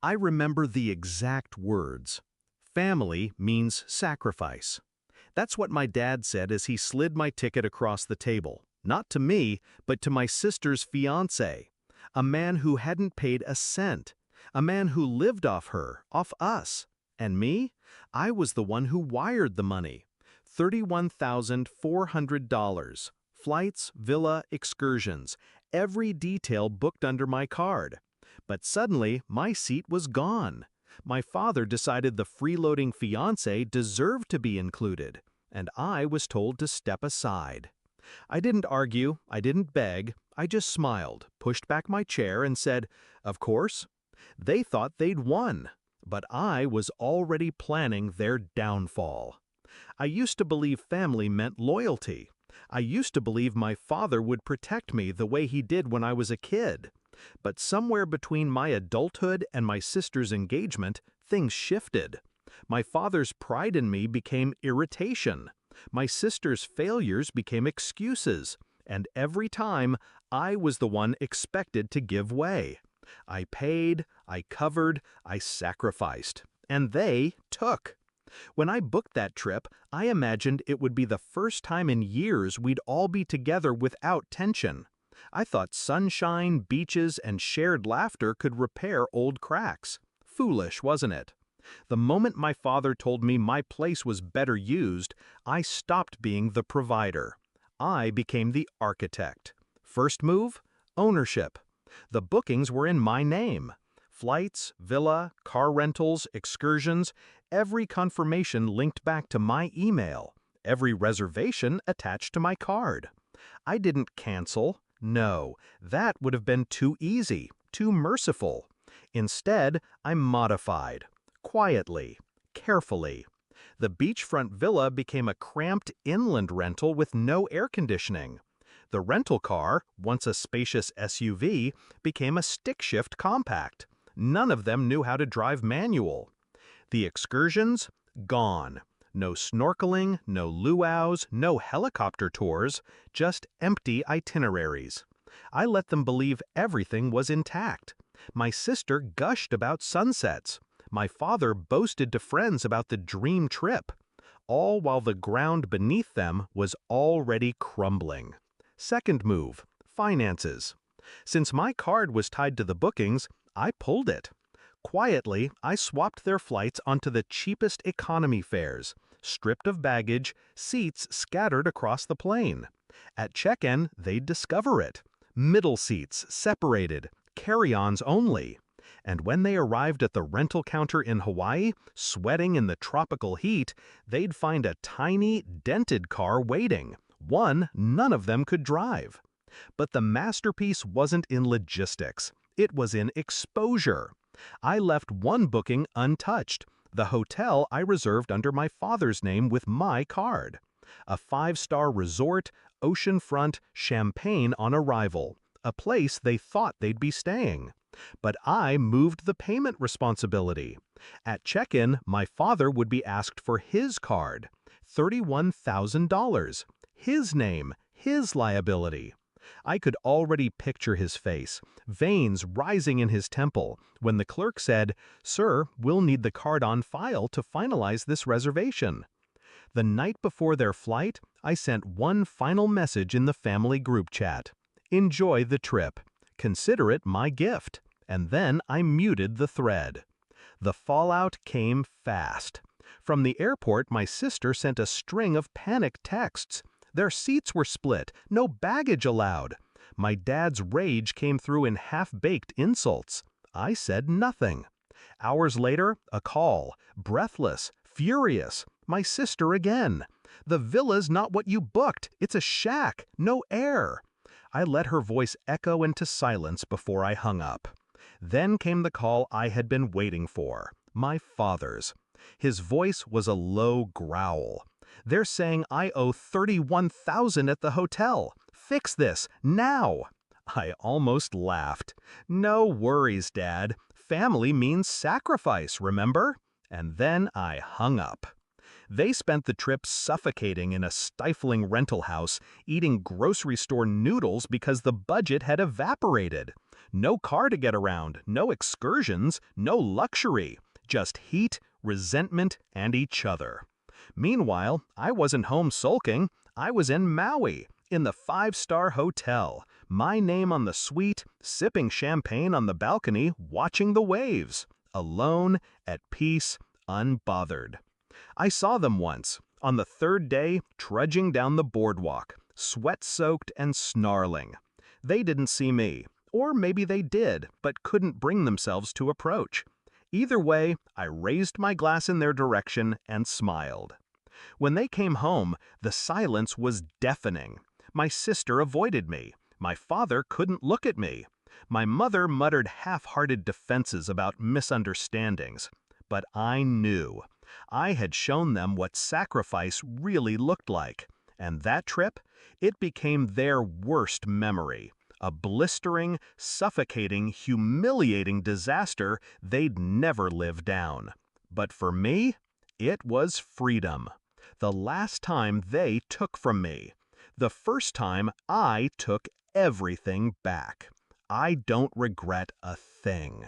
I remember the exact words. Family means sacrifice. That's what my dad said as he slid my ticket across the table. Not to me, but to my sister's fiancé. A man who hadn't paid a cent. A man who lived off her, off us. And me? I was the one who wired the money. $31,400. Flights, villa, excursions. Every detail booked under my card. But suddenly, my seat was gone. My father decided the freeloading fiancé deserved to be included, and I was told to step aside. I didn't argue, I didn't beg, I just smiled, pushed back my chair and said, "Of course." They thought they'd won, but I was already planning their downfall. I used to believe family meant loyalty. I used to believe my father would protect me the way he did when I was a kid. But somewhere between my adulthood and my sister's engagement, things shifted. My father's pride in me became irritation. My sister's failures became excuses. And every time, I was the one expected to give way. I paid, I covered, I sacrificed. And they took. When I booked that trip, I imagined it would be the first time in years we'd all be together without tension. I thought sunshine, beaches, and shared laughter could repair old cracks. Foolish, wasn't it? The moment my father told me my place was better used, I stopped being the provider. I became the architect. First move? Ownership. The bookings were in my name. Flights, villa, car rentals, excursions, every confirmation linked back to my email. Every reservation attached to my card. I didn't cancel. No, that would have been too easy, too merciful. Instead, I modified. Quietly, carefully. The beachfront villa became a cramped inland rental with no air conditioning. The rental car, once a spacious SUV, became a stick-shift compact. None of them knew how to drive manual. The excursions? Gone. No snorkeling, no luau's, no helicopter tours, just empty itineraries. I let them believe everything was intact. My sister gushed about sunsets. My father boasted to friends about the dream trip. All while the ground beneath them was already crumbling. Second move, finances. Since my card was tied to the bookings, I pulled it. Quietly, I swapped their flights onto the cheapest economy fares, stripped of baggage, seats scattered across the plane. At check-in, they'd discover it. Middle seats, separated, carry-ons only. And when they arrived at the rental counter in Hawaii, sweating in the tropical heat, they'd find a tiny, dented car waiting. One none of them could drive. But the masterpiece wasn't in logistics. It was in exposure. I left one booking untouched, the hotel I reserved under my father's name with my card. A 5-star resort, oceanfront, champagne on arrival, a place they thought they'd be staying. But I moved the payment responsibility. At check-in, my father would be asked for his card, $31,000. His name, his liability. I could already picture his face, veins rising in his temple, when the clerk said, "Sir, we'll need the card on file to finalize this reservation." The night before their flight, I sent one final message in the family group chat. Enjoy the trip. Consider it my gift. And then I muted the thread. The fallout came fast. From the airport, my sister sent a string of panicked texts. Their seats were split, no baggage allowed. My dad's rage came through in half-baked insults. I said nothing. Hours later, a call, breathless, furious. My sister again. "The villa's not what you booked. It's a shack, no air." I let her voice echo into silence before I hung up. Then came the call I had been waiting for, my father's. His voice was a low growl. "They're saying I owe $31,000 at the hotel. Fix this, now." I almost laughed. "No worries, Dad. Family means sacrifice, remember?" And then I hung up. They spent the trip suffocating in a stifling rental house, eating grocery store noodles because the budget had evaporated. No car to get around, no excursions, no luxury, just heat, resentment, and each other. Meanwhile, I wasn't home sulking. I was in Maui, in the five-star hotel, my name on the suite, sipping champagne on the balcony, watching the waves. Alone, at peace, unbothered. I saw them once, on the third day, trudging down the boardwalk, sweat-soaked and snarling. They didn't see me, or maybe they did, but couldn't bring themselves to approach. Either way, I raised my glass in their direction and smiled. When they came home, the silence was deafening. My sister avoided me. My father couldn't look at me. My mother muttered half-hearted defenses about misunderstandings. But I knew. I had shown them what sacrifice really looked like. And that trip, it became their worst memory. A blistering, suffocating, humiliating disaster they'd never live down. But for me, it was freedom. The last time they took from me. The first time I took everything back. I don't regret a thing.